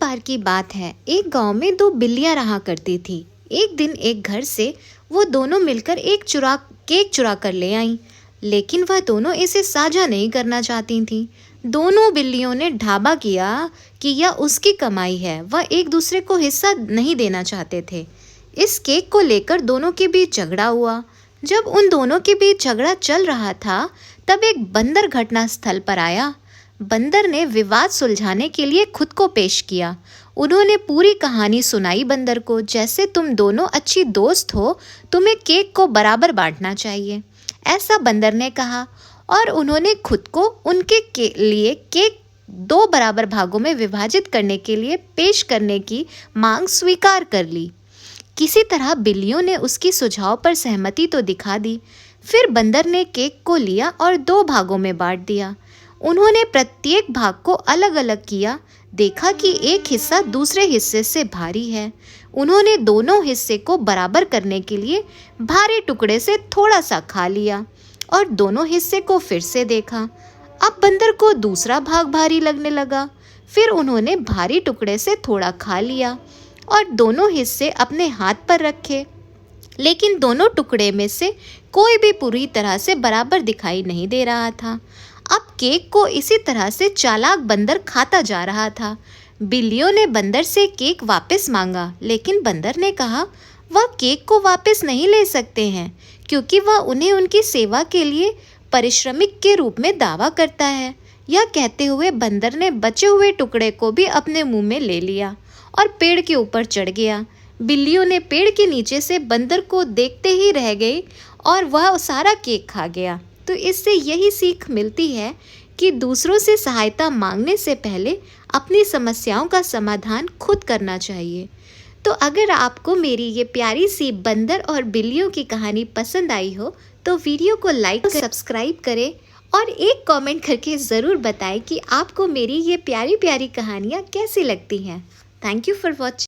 बार की बात है, एक गांव में दो बिल्लियां रहा करती थी। एक दिन एक घर से वो दोनों मिलकर एक केक चुरा कर ले आईं, लेकिन वह दोनों इसे साझा नहीं करना चाहती थीं। दोनों बिल्लियों ने ढाबा किया कि यह उसकी कमाई है, वह एक दूसरे को हिस्सा नहीं देना चाहते थे। इस केक को लेकर दोनों के बीच झगड़ा हुआ। जब उन दोनों के बीच झगड़ा चल रहा था, तब एक बंदर घटना स्थल पर आया। बंदर ने विवाद सुलझाने के लिए खुद को पेश किया। उन्होंने पूरी कहानी सुनाई बंदर को, जैसे तुम दोनों अच्छी दोस्त हो, तुम्हें केक को बराबर बांटना चाहिए, ऐसा बंदर ने कहा। और उन्होंने खुद को उनके लिए केक दो बराबर भागों में विभाजित करने के लिए पेश करने की मांग स्वीकार कर ली। किसी तरह बिल्लियों ने उसकी सुझाव पर सहमति तो दिखा दी। फिर बंदर ने केक को लिया और दो भागों में बांट दिया। उन्होंने प्रत्येक भाग को अलग अलग किया, देखा कि एक हिस्सा दूसरे हिस्से से भारी है। उन्होंने दोनों हिस्से को बराबर करने के लिए भारी टुकड़े से थोड़ा सा खा लिया और दोनों हिस्से को फिर से देखा। अब बंदर को दूसरा भाग भारी लगने लगा। फिर उन्होंने भारी टुकड़े से थोड़ा खा लिया और दोनों हिस्से अपने हाथ पर रखे, लेकिन दोनों टुकड़े में से कोई भी पूरी तरह से बराबर दिखाई नहीं दे रहा था। अब केक को इसी तरह से चालाक बंदर खाता जा रहा था। बिल्लियों ने बंदर से केक वापस मांगा, लेकिन बंदर ने कहा वह केक को वापस नहीं ले सकते हैं, क्योंकि वह उन्हें उनकी सेवा के लिए पारिश्रमिक के रूप में दावा करता है। यह कहते हुए बंदर ने बचे हुए टुकड़े को भी अपने मुंह में ले लिया और पेड़ के ऊपर चढ़ गया। बिल्लियों ने पेड़ के नीचे से बंदर को देखते ही रह गई और वह सारा केक खा गया। तो इससे यही सीख मिलती है कि दूसरों से सहायता मांगने से पहले अपनी समस्याओं का समाधान खुद करना चाहिए। तो अगर आपको मेरी ये प्यारी सी बंदर और बिल्लियों की कहानी पसंद आई हो, तो वीडियो को लाइक और सब्सक्राइब करें और एक कमेंट करके ज़रूर बताएं कि आपको मेरी ये प्यारी प्यारी कहानियाँ कैसी लगती हैं। Thank you for watching.